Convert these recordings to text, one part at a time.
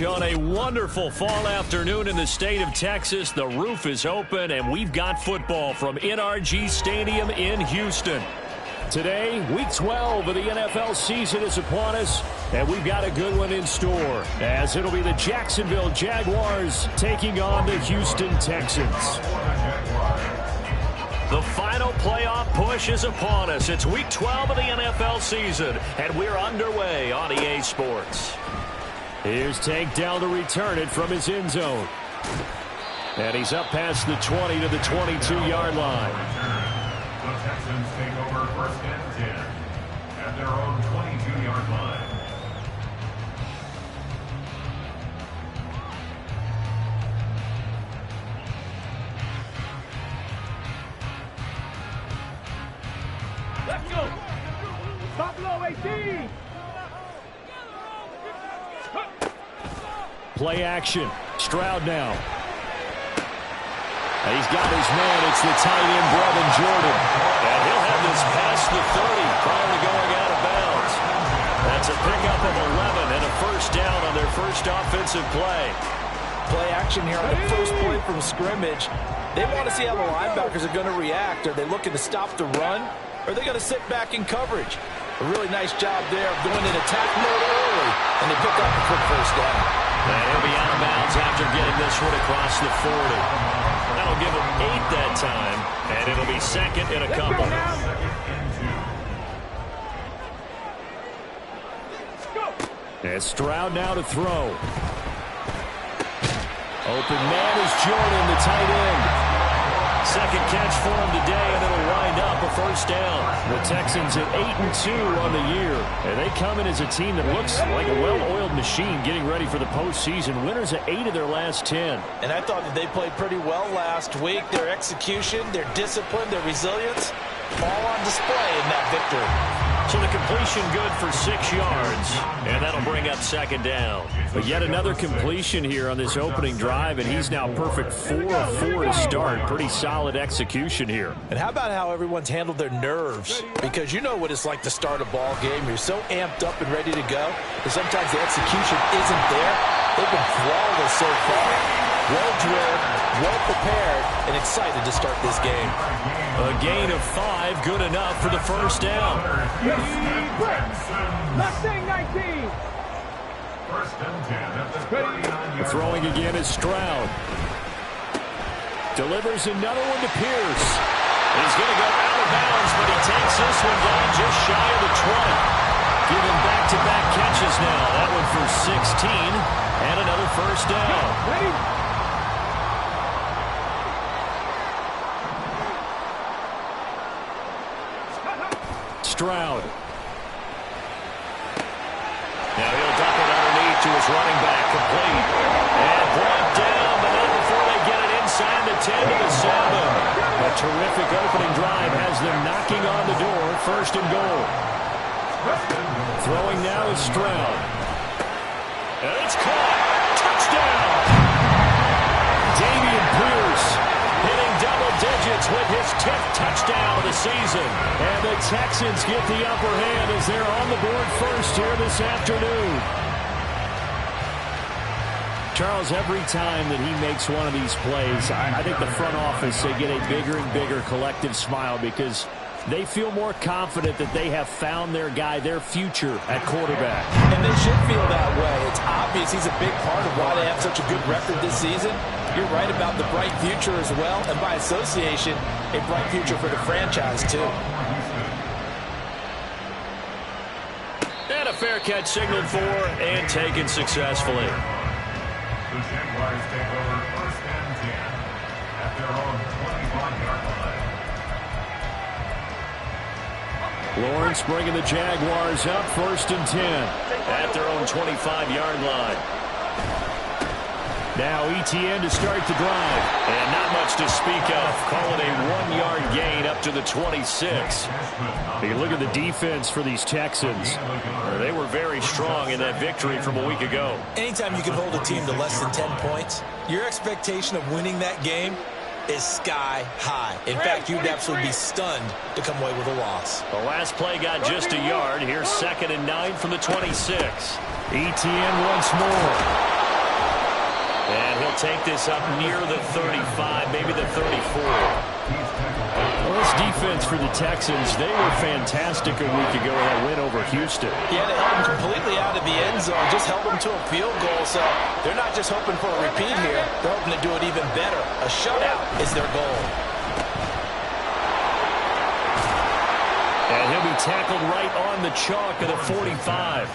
On a wonderful fall afternoon in the state of Texas, the roof is open, and we've got football from NRG Stadium in Houston. Today, Week 12 of the NFL season is upon us, and we've got a good one in store, as it'll be the Jacksonville Jaguars taking on the Houston Texans. The final playoff push is upon us. It's Week 12 of the NFL season, and we're underway on EA Sports. Here's Tank Dell to return it from his end zone. And he's up past the 20 to the 22-yard line. The Texans take over first and 10 at their own 22-yard line. Let's go. Stop low, 18. Play action. Stroud now. And he's got his man. It's the tight end, Brevin Jordan. And he'll have this past the 30 prior to going out of bounds. That's a pickup of 11 and a first down on their first offensive play. Play action here on the first play from scrimmage. They want to see how the linebackers are going to react. Are they looking to stop the run? Or are they going to sit back in coverage? A really nice job there of going in attack mode early. And they pick up a quick first down. And he'll be out of bounds after getting this one across the 40. That'll give him 8 that time, and it'll be second in a couple. And Stroud now to throw. Open man is Jordan, the tight end. Second catch for him today, and it'll wind up a first down. The Texans at 8-2 on the year. And they come in as a team that looks like a well-oiled machine getting ready for the postseason. Winners at 8 of their last 10. And I thought that they played pretty well last week. Their execution, their discipline, their resilience, all on display in that victory. So the completion good for 6 yards, and that'll bring up second down. But yet another completion here on this opening drive, and he's now perfect 4 of 4 to start. Pretty solid execution here. And how about how everyone's handled their nerves? Because you know what it's like to start a ball game. You're so amped up and ready to go, and sometimes the execution isn't there. They've been flawless so far. Well-drilled, well-prepared, and excited to start this game. A gain of 5, good enough for the first down. Mustang 19. First and 10 at the 39-yard Throwing again is Stroud. Delivers another one to Pierce. He's going to go out of bounds, but he takes this one down just shy of the 20. Giving back-to-back catches now. That one for 16 and another first down. Ready? Stroud. Now he'll dump it underneath to his running back, complete. And brought down, but not before they get it inside the 10 to the 7. A terrific opening drive has them knocking on the door, first and goal. Throwing now is Stroud. And it's caught. Touchdown! Dameon Pierce hitting double digits with his 10th touchdown of the season. And the Texans get the upper hand as they're on the board first here this afternoon. Charles, every time that he makes one of these plays, I think the front office, they get a bigger and bigger collective smile because they feel more confident that they have found their guy, their future at quarterback. And they should feel that way. It's obvious he's a big part of why they have such a good record this season. You're right about the bright future as well, and by association, a bright future for the franchise, too. And a fair catch signaled for and taken successfully. The Jaguars take over first and 10 at their own 21-yard line. Lawrence bringing the Jaguars up first and 10 at their own 25-yard line. Now ETN to start the drive. And not much to speak of. Call it a 1-yard gain up to the 26. You look at the defense for these Texans. They were very strong in that victory from a week ago. Anytime you can hold a team to less than 10 points, your expectation of winning that game is sky high. In fact, you'd absolutely be stunned to come away with a loss. The last play got just a yard. Here's 2nd and 9 from the 26. ETN once more. they'll take this up near the 35, maybe the 34. Well, this defense for the Texans, they were fantastic a week ago in that win over Houston. Yeah, they held them completely out of the end zone, just held them to a field goal, so they're not just hoping for a repeat here, they're hoping to do it even better. A shutout is their goal. And he'll be tackled right on the chalk of the 45.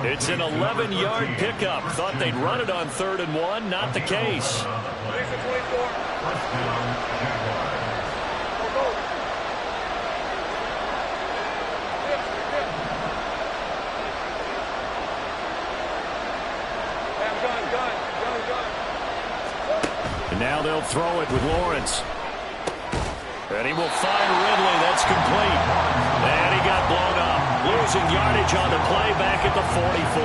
It's an 11-yard pickup. Thought they'd run it on 3rd and 1. Not the case. And now they'll throw it with Lawrence. And he will find Ridley. That's complete. And he got blown up. Losing yardage on the play back at the 44.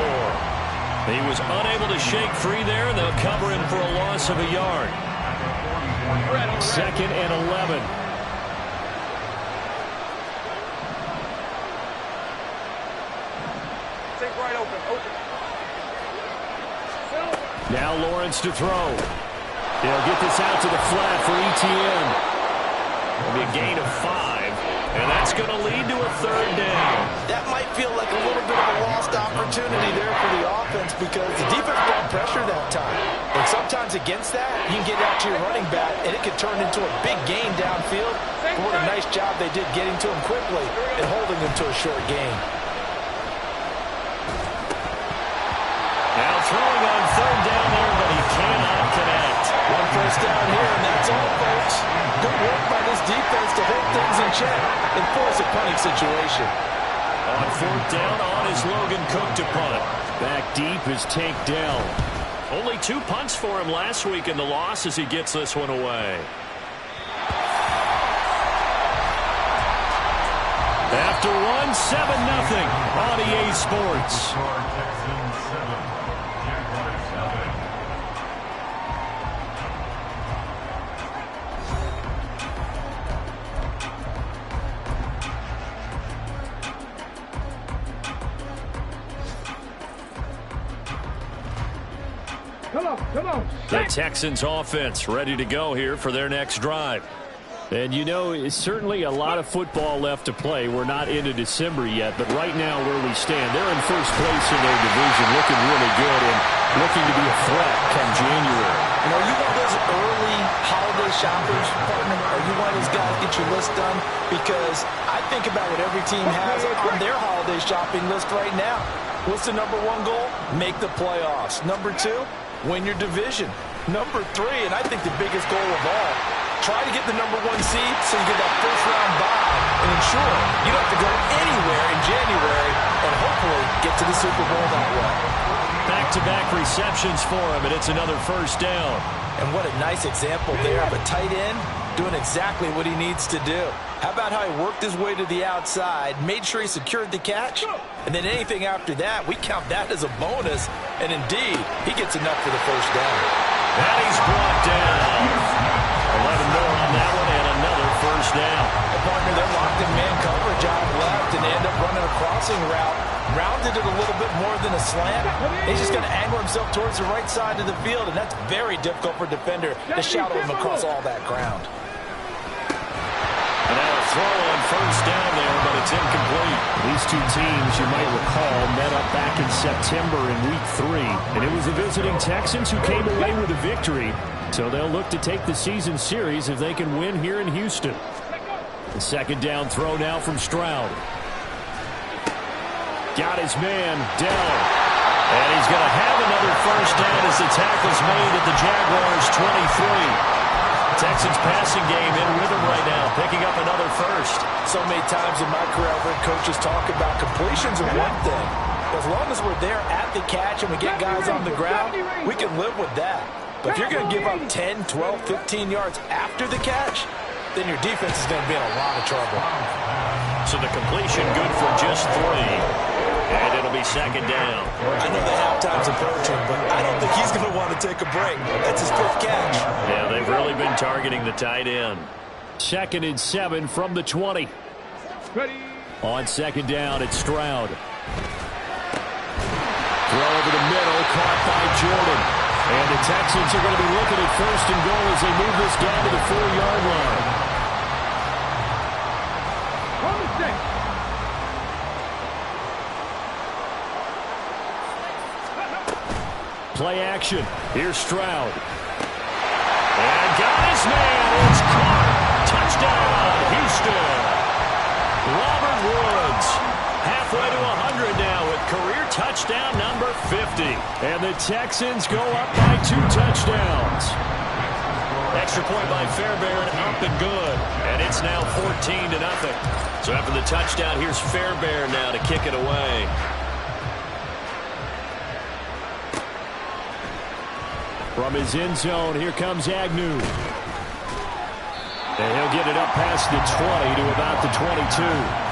He was unable to shake free there, and they'll cover him for a loss of a yard. 2nd and 11. Take right open. Now Lawrence to throw. He'll get this out to the flat for Etienne. It'll be a gain of 5, and that's going to lead to a 3rd down. That might feel like a little bit of a lost opportunity there for the offense because the defense brought pressure that time. And sometimes against that, you can get out to your running back, and it could turn into a big gain downfield. But what a nice job they did getting to him quickly and holding him to a short gain. Now throwing on 3rd down there, but he cannot connect. 1 first down here, and that's all, folks. Good work by this defense to hold things in check and force a punting situation. On 4th down, on is Logan Cook to punt. Back deep is Tank Dell. Only 2 punts for him last week in the loss as he gets this one away. After 1, 7-0 on EA Sports. Come on. The Texans offense ready to go here for their next drive. And you know, it's certainly a lot of football left to play. We're not into December yet, but right now where we stand, they're in first place in their division, looking really good and looking to be a threat come January. You know, you one of those early holiday shoppers, partner? Are you one of those guys get your list done? Because I think about what every team has on their holiday shopping list right now. What's the number 1 goal? Make the playoffs. Number 2, win your division. Number 3, and I think the biggest goal of all, try to get the number 1 seed so you get that first-round bye and ensure you don't have to go anywhere in January and hopefully get to the Super Bowl that way. Back-to-back receptions for him, and it's another first down. And what a nice example there of a tight end doing exactly what he needs to do. How about how he worked his way to the outside, made sure he secured the catch, and then anything after that, we count that as a bonus. And indeed, he gets enough for the first down. And he's brought down. 11 more on that one, and another first down. The partner, they're locked in man coverage out left, and they end up running a crossing route. Rounded it a little bit more than a slant. He's just going to angle himself towards the right side of the field, and that's very difficult for a defender to shadow him across all that ground. And now a throw on first down there, but it's incomplete. These two teams, you might recall, met up back in September in Week 3, and it was the visiting Texans who came away with a victory. So they'll look to take the season series if they can win here in Houston. The 2nd down throw now from Stroud. Got his man, Dell. And he's going to have another first down as the tackle's made at the Jaguars' 23. Texans passing game in rhythm right now, picking up another first. So many times in my career I've heard coaches talk about completions are one thing. As long as we're there at the catch and we get guys on the ground, we can live with that. But if you're going to give up 10, 12, 15 yards after the catch, then your defense is going to be in a lot of trouble. So the completion good for just 3. And it'll be 2nd down. I know the halftime's approaching, but I don't think he's going to want to take a break. That's his 5th catch. Yeah, they've really been targeting the tight end. 2nd and 7 from the 20. Ready. On 2nd down, it's Stroud. Throw over the middle, caught by Jordan. And the Texans are going to be looking at first and goal as they move this down to the 4-yard line. On the stick. Play action. Here's Stroud. And got his man. It's caught. Touchdown, Houston. Robert Woods. Halfway to 100 now with career touchdown number 50. And the Texans go up by 2 touchdowns. Extra point by Fairbairn, up and good. And it's now 14-0. So after the touchdown, here's Fairbairn now to kick it away. From his end zone, here comes Agnew. And he'll get it up past the 20 to about the 22.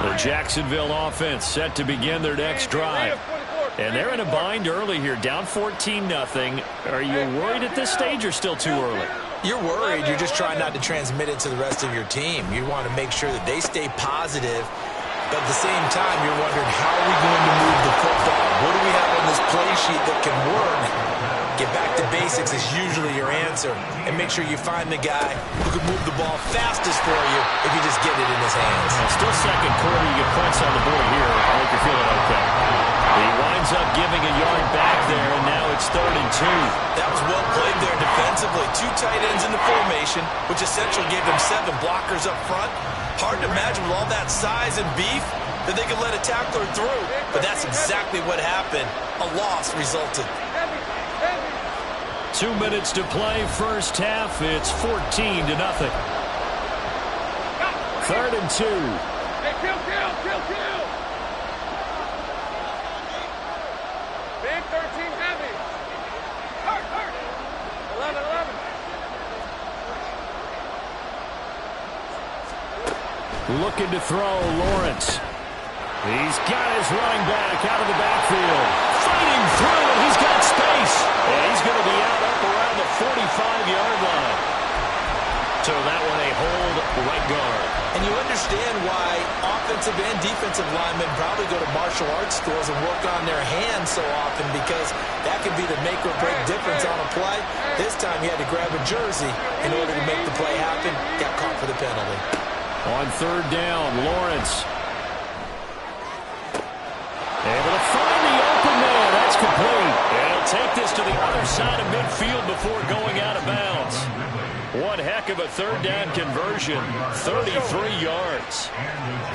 The Jacksonville offense set to begin their next drive. And they're in a bind early here, down 14-0. Are you worried at this stage or still too early? You're worried. You're just trying not to transmit it to the rest of your team. You want to make sure that they stay positive. But at the same time, you're wondering, how are we going to move the football? What do we have on this play sheet that can work? Get back to basics is usually your answer. And make sure you find the guy who can move the ball fastest for you if you just get it in his hands. Still second quarter, you get points on the board here. I hope you're feeling okay. He winds up giving a yard back there, and now it's 3rd and 2. That was well played there defensively. 2 tight ends in the formation, which essentially gave them 7 blockers up front. Hard to imagine with all that size and beef that they could let a tackler through. But that's exactly what happened. A loss resulted. 2 minutes to play, first half. It's 14-0. 3rd and 2. Hey, kill. Big 13 heavy. Hurt. 11. Looking to throw, Lawrence. He's got his running back out of the backfield. Fighting through, and he's got space. And he's going to be out up around the 45-yard line. So that one a hold right guard. And you understand why offensive and defensive linemen probably go to martial arts schools and work on their hands so often, because that can be the make or break difference on a play. This time he had to grab a jersey in order to make the play happen. Got caught for the penalty. On 3rd down, Lawrence. Able to find the open man. That's complete. And he'll take this to the other side of midfield before going out of bounds. One heck of a 3rd down conversion. 33 yards.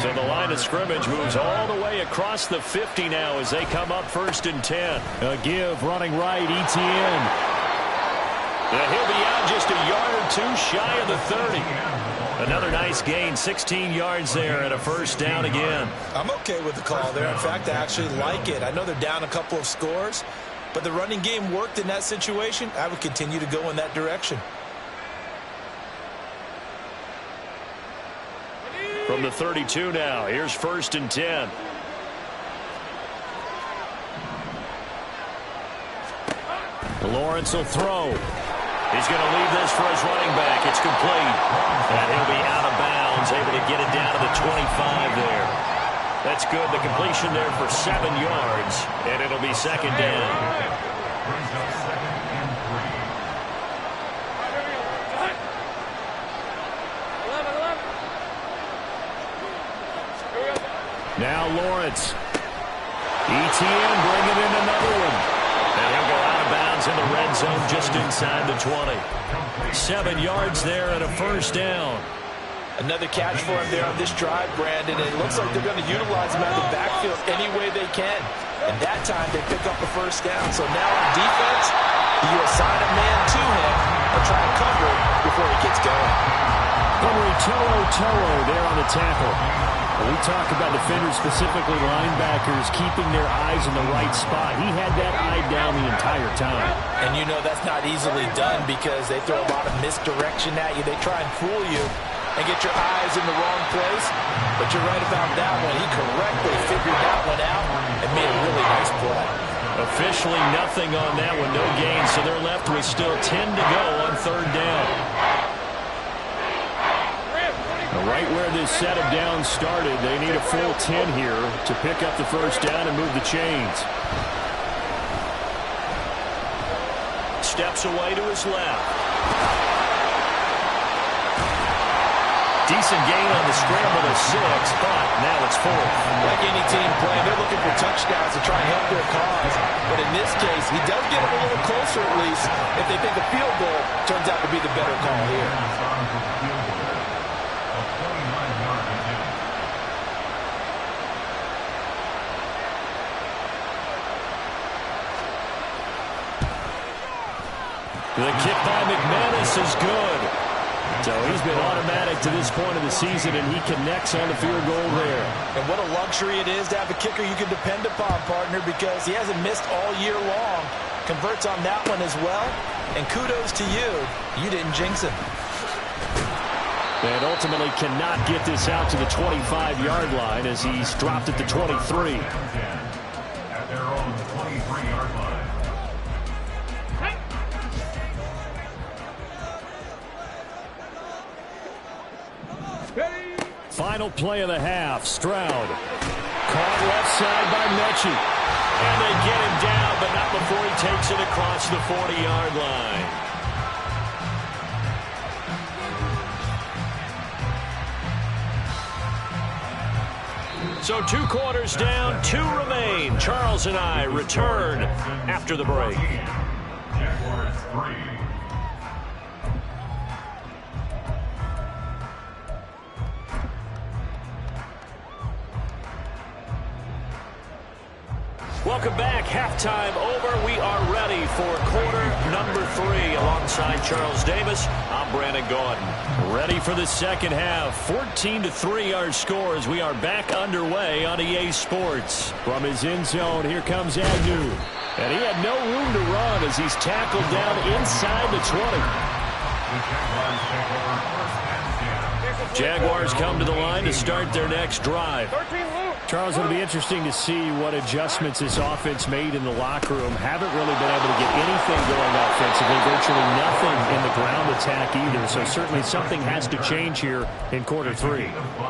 So the line of scrimmage moves all the way across the 50 now as they come up 1st and 10. A give running right, Etienne. And he'll be out just a yard or 2 shy of the 30. Another nice gain, 16 yards there and a 1st down again. I'm okay with the call there. In fact, I actually like it. I know they're down a couple of scores, but the running game worked in that situation. I would continue to go in that direction. From the 32 now, here's 1st and 10. Lawrence will throw. He's going to leave this for his running back. It's complete. And he'll be out of bounds, able to get it down to the 25 there. That's good. The completion there for 7 yards, and it'll be 2nd down. Now Lawrence. Etienne bringing in another one. And he'll go out of bounds in the red zone just inside the 20. 7 yards there and a 1st down. Another catch for him there on this drive, Brandon. And it looks like they're going to utilize him out of the backfield any way they can. And that time they pick up a 1st down. So now on defense, you assign a man to him and try to cover it before he gets going. Henry Toro there on the tackle. We talk about defenders, specifically linebackers, keeping their eyes in the right spot. He had that eye down the entire time. And you know that's not easily done because they throw a lot of misdirection at you. They try and fool you. and get your eyes in the wrong place. But you're right about that one. He correctly figured that one out and made a really nice play. Officially nothing on that one, no gain, so they're left with still 10 to go on third down. Right where this set of downs started, they need a full 10 here to pick up the first down and move the chains. Steps away to his left. Decent gain on the scramble of 6, but now it's 4. Like any team playing, they're looking for touchdowns to try and help their cause. But in this case, he does get them a little closer at least if they think a field goal turns out to be the better call here. The kick by McManus is good. So he's been automatic to this point of the season, and he connects on the field goal there. And what a luxury it is to have a kicker you can depend upon, partner, because he hasn't missed all year long. Converts on that one as well. And kudos to you. You didn't jinx him. And ultimately cannot get this out to the 25-yard line as he's dropped at the 23. At their own 23-yard line. Final play of the half. Stroud caught left side by Mechie. And they get him down, but not before he takes it across the 40-yard line. So 2 quarters down, 2 remain. Charles and I return after the break. Jaguars 3. Welcome back. Halftime over. We are ready for quarter number 3. Alongside Charles Davis, I'm Brandon Gaudin. Ready for the second half. 14-3 our score as we are back underway on EA Sports. From his end zone, here comes Agnew. And he had no room to run as he's tackled down inside the 20. Jaguars come to the line to start their next drive. Charles, it'll be interesting to see what adjustments this offense made in the locker room. Haven't really been able to get anything going offensively, virtually nothing in the ground attack either. So certainly something has to change here in quarter 3.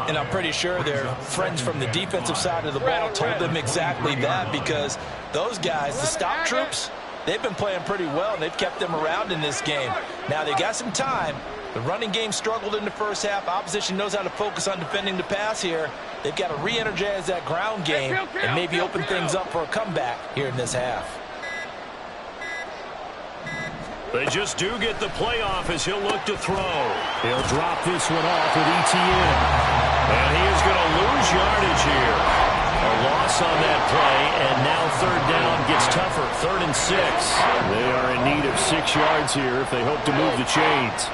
And I'm pretty sure their friends from the defensive side of the ball told them exactly that, because those guys, the stop troops, they've been playing pretty well, and they've kept them around in this game. Now they got some time. The running game struggled in the first half. Opposition knows how to focus on defending the pass here. They've got to re-energize that ground game and maybe open things up for a comeback here in this half. They just do get the playoff as he'll look to throw. He'll drop this one off with ETN. And he is going to lose yardage here. A loss on that play, and now third down gets tougher. 3rd and 6. They are in need of 6 yards here if they hope to move the chains.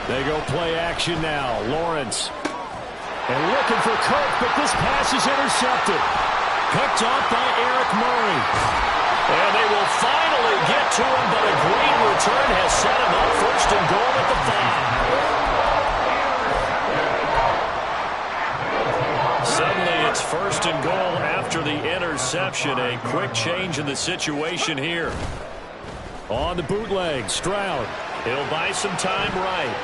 They go play action now. Lawrence. And looking for Cook, but this pass is intercepted. Picked off by Eric Murray. And they will finally get to him, but a great return has set him up 1st and goal at the 5. Suddenly it's 1st and goal after the interception. A quick change in the situation here. On the bootleg, Stroud. He'll buy some time right.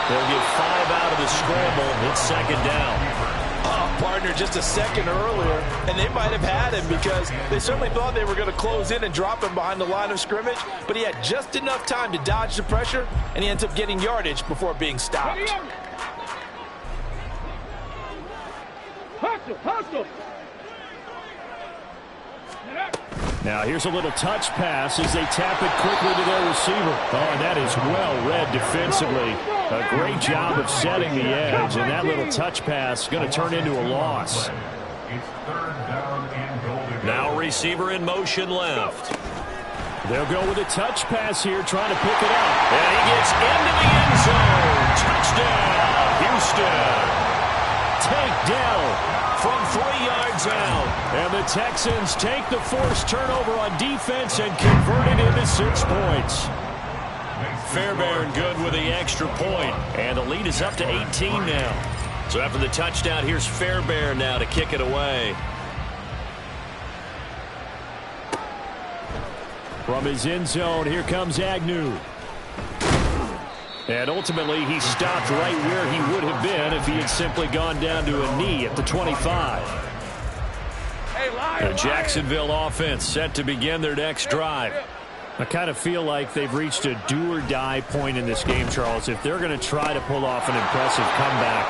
They'll get 5 out of the scramble. It's 2nd down. Partner, just a second earlier, and they might have had him because they certainly thought they were going to close in and drop him behind the line of scrimmage, but he had just enough time to dodge the pressure, and he ends up getting yardage before being stopped. Hustle! Now here's a little touch pass as they tap it quickly to their receiver. Oh, and that is well read defensively. A great job of setting the edge, and that little touch pass is going to turn into a loss. Now receiver in motion left. They'll go with a touch pass here, trying to pick it up. And he gets into the end zone. Touchdown, Houston. Takedown from 3 yards out. And the Texans take the forced turnover on defense and convert it into 6 points. Fairbairn good with the extra point. And the lead is up to 18 now. So after the touchdown, here's Fairbairn now to kick it away. From his end zone, here comes Agnew. And ultimately, he stopped right where he would have been if he had simply gone down to a knee at the 25. The Jacksonville offense set to begin their next drive. I kind of feel like they've reached a do-or-die point in this game, Charles. If they're going to try to pull off an impressive comeback,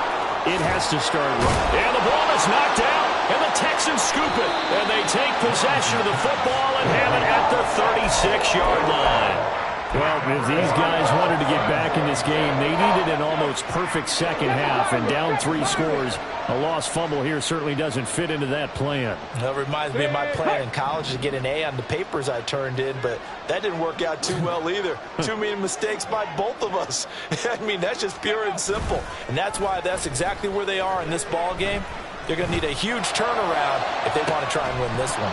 it has to start right. And the ball is knocked out, and the Texans scoop it. And they take possession of the football and have it at the 36-yard line. Well, if these guys wanted to get back in this game, they needed an almost perfect second half, and down 3 scores. A lost fumble here certainly doesn't fit into that plan. That reminds me of my plan in college to get an A on the papers I turned in, but that didn't work out too well either. Too many mistakes by both of us. I mean, that's just pure and simple. And that's why that's exactly where they are in this ball game. They're going to need a huge turnaround if they want to try and win this one.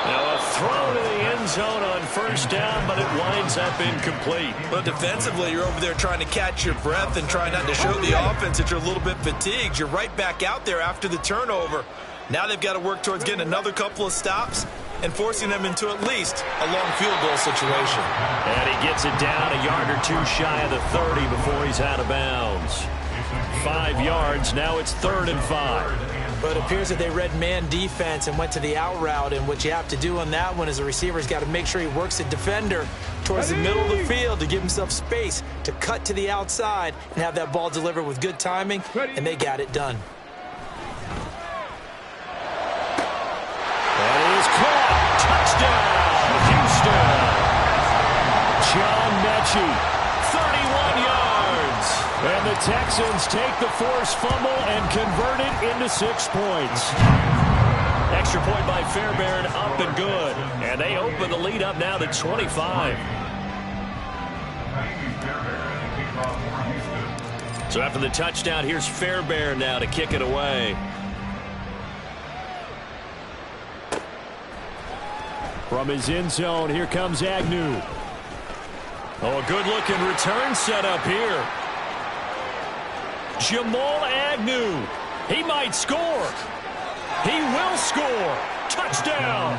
Now a throw to the end zone on first down, but it winds up incomplete. But defensively, you're over there trying to catch your breath and try not to show the offense that you're a little bit fatigued. You're right back out there after the turnover. Now they've got to work towards getting another couple of stops and forcing them into at least a long field goal situation. And he gets it down a yard or two shy of the 30 before he's out of bounds. 5 yards, now it's 3rd and 5. But it appears that they read man defense and went to the out route, and what you have to do on that one is the receiver's got to make sure he works the defender towards the middle of the field to give himself space to cut to the outside and have that ball delivered with good timing, and they got it done. That is caught. Touchdown, Houston. John Mechie. 31 yards. And the Texans take the forced fumble and convert it into 6 points. Extra point by Fairbairn, up and good. And they open the lead up now to 25. So after the touchdown, here's Fairbairn now to kick it away. From his end zone, here comes Agnew. Oh, a good-looking return set up here. Jamal Agnew. He might score. He will score. Touchdown.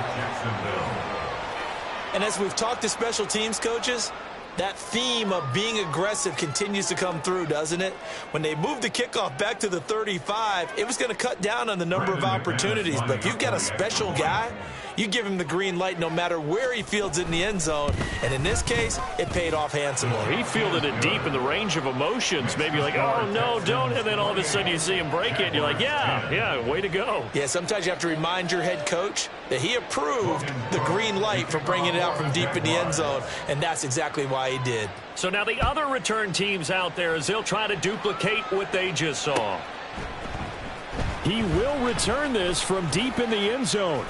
And as we've talked to special teams coaches, that theme of being aggressive continues to come through, doesn't it? When they moved the kickoff back to the 35, it was going to cut down on the number of opportunities. But if you've got a special guy, you give him the green light no matter where he fields it in the end zone. And in this case, it paid off handsomely. He fielded it deep in the range of emotions. Maybe like, oh, no, don't. And then all of a sudden you see him break it. And you're like, yeah, way to go. Yeah, sometimes you have to remind your head coach that he approved the green light for bringing it out from deep in the end zone. And that's exactly why he did. So now the other return teams out there, as they'll try to duplicate what they just saw. He will return this from deep in the end zone.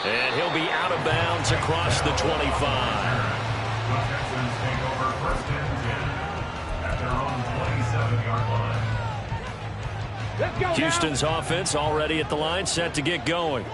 And he'll be out of bounds across the 25. The Texans take over 1st and 10 at their own 27-yard line. Let's go Houston's now. offense already at the line, set to get going.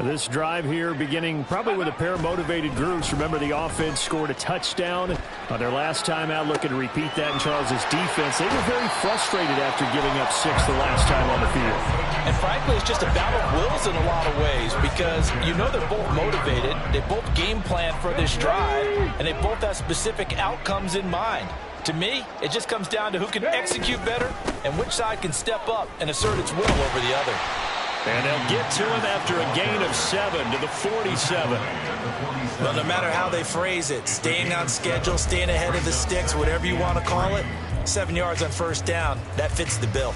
This drive here beginning probably with a pair of motivated groups. Remember, the offense scored a touchdown on their last time out. Looking to repeat that in Charles's defense. They were very frustrated after giving up 6 the last time on the field. And frankly, it's just a battle of wills in a lot of ways because you know they're both motivated. They both game plan for this drive, and they both have specific outcomes in mind. To me, it just comes down to who can execute better and which side can step up and assert its will over the other. And they'll get to him after a gain of 7 to the 47. Well, no matter how they phrase it, staying on schedule, staying ahead of the sticks, whatever you want to call it, 7 yards on first down, that fits the bill.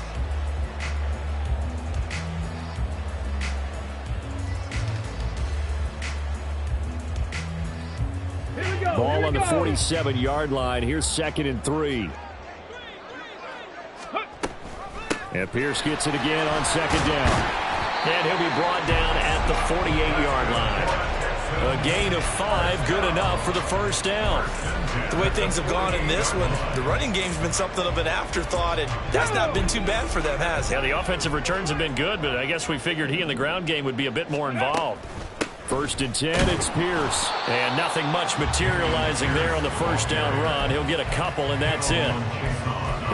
Ball on the 47-yard line. Here's 2nd and 3. And Pierce gets it again on 2nd down. And he'll be brought down at the 48-yard line. A gain of 5, good enough for the first down. The way things have gone in this one, the running game's been something of an afterthought, and that's not been too bad for them, has it? Yeah, the offensive returns have been good, but I guess we figured he in the ground game would be a bit more involved. First and 10, it's Pierce. And nothing much materializing there on the first down run. He'll get a couple, and that's it.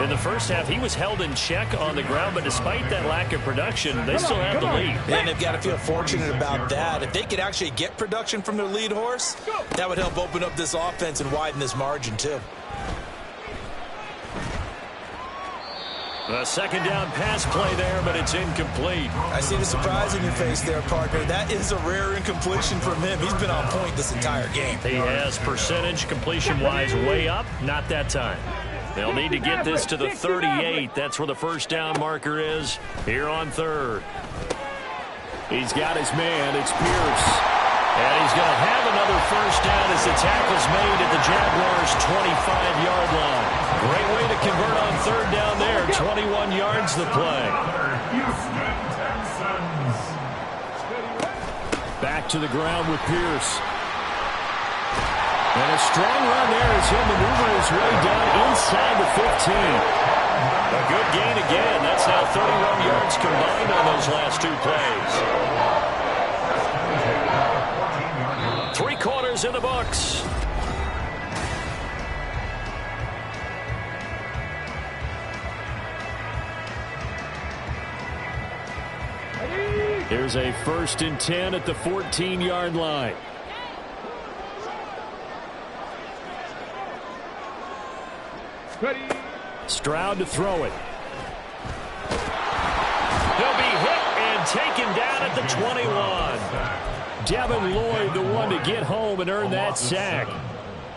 In the first half, he was held in check on the ground, but despite that lack of production, they still have the lead. And they've got to feel fortunate about that. If they could actually get production from their lead horse, that would help open up this offense and widen this margin, too. A second down pass play there, but it's incomplete. I see the surprise in your face there, partner. That is a rare incompletion from him. He's been on point this entire game. He has percentage completion-wise way up. Not that time. They'll need to get this to the 38. That's where the first down marker is here on third. He's got his man. It's Pierce. And he's going to have another first down as the tackle's made at the Jaguars' 25-yard line. Great way to convert on third down there. 21 yards the play. Back to the ground with Pierce. And a strong run there as he'll maneuver his way down inside the 15. A good gain again. That's now 31 yards combined on those last two plays. 3 quarters in the books. Here's a first and 10 at the 14-yard line. Stroud to throw it. He'll be hit and taken down at the 21. Devin Lloyd, the one to get home and earn that sack.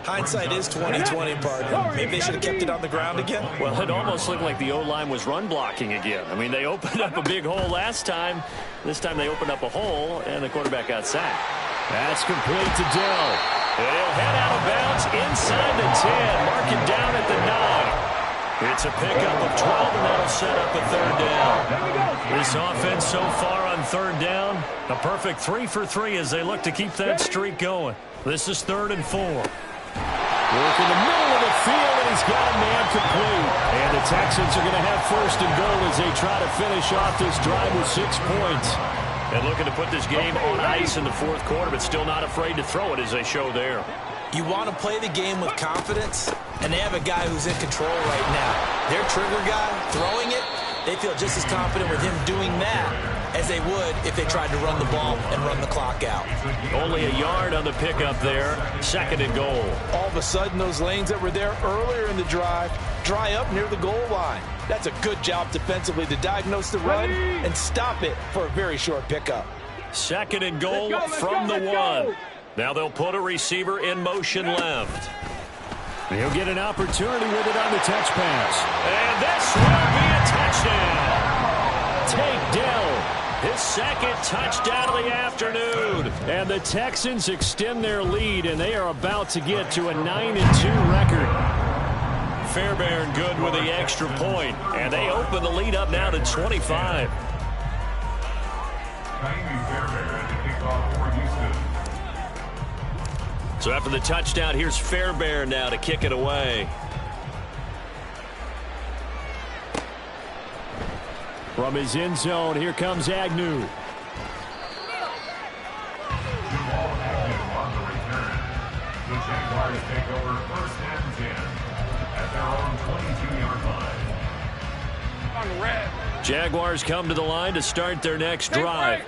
Hindsight is 20/20, partner. Maybe they should have kept it on the ground again. Well, it almost looked like the O-line was run blocking again. I mean, they opened up a big hole last time. This time they opened up a hole, and the quarterback got sacked. That's complete to Dell. And he'll head out of bounds inside the 10. Mark him down at the 9. It's a pickup of 12, and that'll set up a third down. This offense so far on third down, a perfect 3 for 3 as they look to keep that streak going. This is 3rd and 4. Work in the middle of the field, and he's got a man complete. And the Texans are going to have first and goal as they try to finish off this drive with 6 points. And looking to put this game on ice in the fourth quarter, but still not afraid to throw it as they show there. You want to play the game with confidence, and they have a guy who's in control right now. Their trigger guy, throwing it, they feel just as confident with him doing that as they would if they tried to run the ball and run the clock out. Only a yard on the pickup there. 2nd and goal. All of a sudden, those lanes that were there earlier in the drive dry up near the goal line. That's a good job defensively to diagnose the run and stop it for a very short pickup. 2nd and goal from the 1. Now they'll put a receiver in motion left. He'll get an opportunity with it on the touch pass. And this will be a touchdown. Tank Dell, his 2nd touchdown of the afternoon. And the Texans extend their lead, and they are about to get to a 9-2 record. Fairbairn good with the extra point, and they open the lead up now to 25. So after the touchdown, here's Fairbairn now to kick it away. From his end zone, here comes Agnew. The Jaguars take over 1st and 10 at their own 22-yard line. Jaguars come to the line to start their next drive.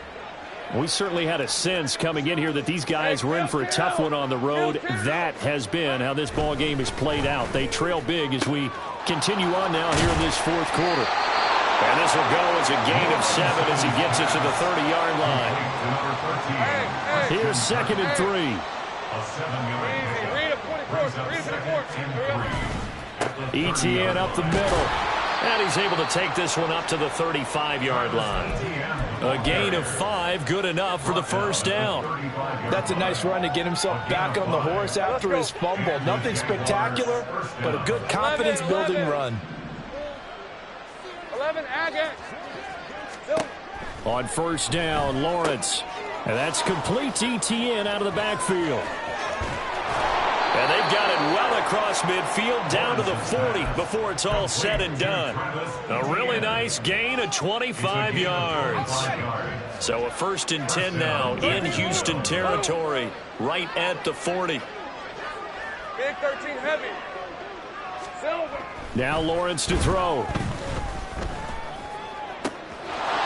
We certainly had a sense coming in here that these guys were in for a tough one on the road. That has been how this ball game has played out. They trail big as we continue on now here in this fourth quarter. And this will go as a gain of 7 as he gets it to the 30-yard line. Here's 2nd and 3. Etienne up the middle. And he's able to take this one up to the 35-yard line. A gain of 5, good enough for the first down. That's a nice run to get himself back on the horse after his fumble. Nothing spectacular, but a good confidence-building run. 11 Agate. On first down, Lawrence. And that's complete to Etienne out of the backfield. And they've got it well across midfield down to the 40 before it's all said and done. A really nice gain of 25 yards. So a 1st and 10 now in Houston territory, right at the 40. Big 13 heavy. Silver. Now Lawrence to throw.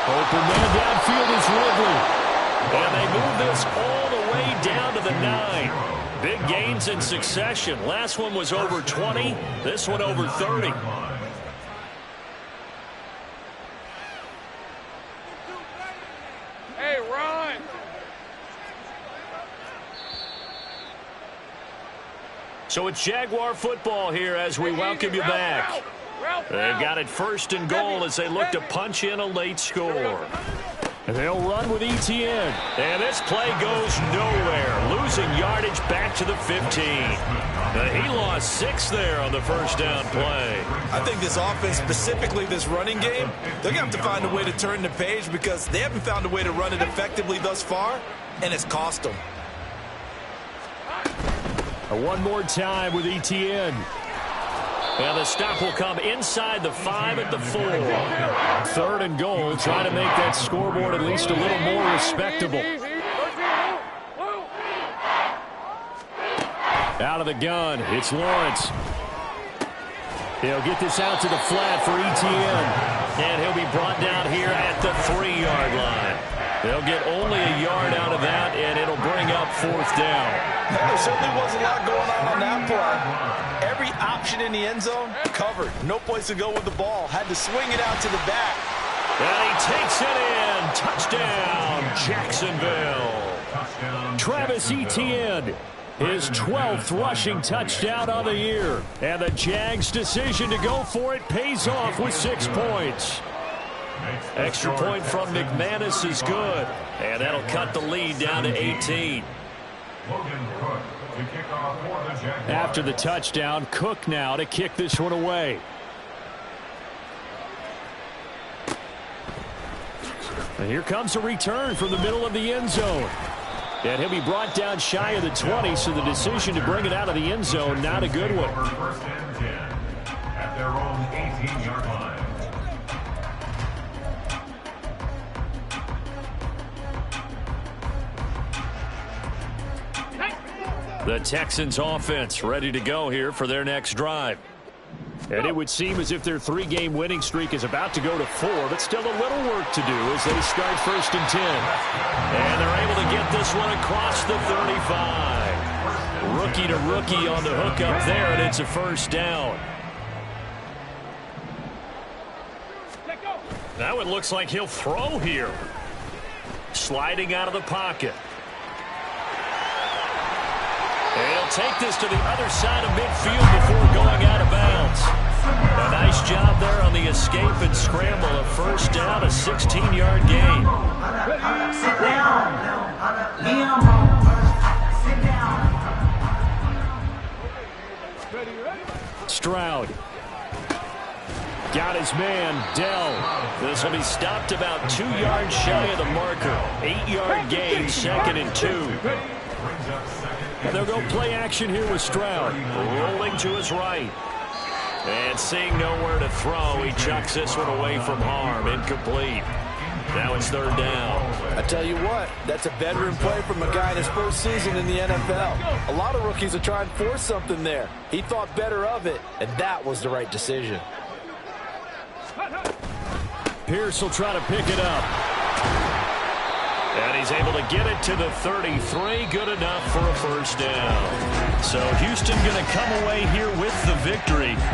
Open man downfield is Ridley. And they move this all the way down to the 9. Big gains in succession. Last one was over 20. This one over 30. Hey, run. So it's Jaguar football here as we welcome you back. They've got it 1st and goal as they look to punch in a late score. And they'll run with Etienne. And this play goes nowhere. Losing yardage back to the 15. He lost 6 there on the 1st down play. I think this offense, specifically this running game, they're going to have to find a way to turn the page because they haven't found a way to run it effectively thus far, and it's cost them. One more time with Etienne. And the stop will come inside the 5 at the 4. 3rd and goal, trying to make that scoreboard at least a little more respectable. Out of the gun, it's Lawrence. He'll get this out to the flat for Etienne. And he'll be brought down here at the 3-yard line. They'll get only a yard out of that, and it'll bring up 4th down. There certainly wasn't a lot going on that play. Every option in the end zone covered. No place to go with the ball. Had to swing it out to the back. And he takes it in. Touchdown, Jacksonville. Travis Etienne, his 12th rushing touchdown on the year. And the Jags' decision to go for it pays off with 6 points. Extra point from McManus is good. And that'll cut the lead down to 18. After the touchdown, Cook now to kick this one away. And here comes a return from the middle of the end zone. And he'll be brought down shy of the 20, so the decision to bring it out of the end zone, not a good one. 1st and 10 at their own 18-yard line. The Texans offense ready to go here for their next drive. And it would seem as if their 3-game winning streak is about to go to 4, but still a little work to do as they start 1st and 10. And they're able to get this one across the 35. Rookie to rookie on the hook up there, and it's a 1st down. Now it looks like he'll throw here. Sliding out of the pocket. And he'll take this to the other side of midfield before going out of bounds. A nice job there on the escape and scramble. A 1st down, a 16-yard gain. Sit down. Stroud. Got his man, Dell. This will be stopped about 2 yards shy of the marker. 8-yard gain, 2nd and 2. And they'll go play action here with Stroud. Rolling to his right. And seeing nowhere to throw, he chucks this one away from harm. Incomplete. Now it's 3rd down. I tell you what, that's a veteran play from a guy in his 1st season in the NFL. A lot of rookies are trying to force something there. He thought better of it, and that was the right decision. Pierce will try to pick it up. And he's able to get it to the 33. Good enough for a 1st down. So Houston going to come away here with the victory.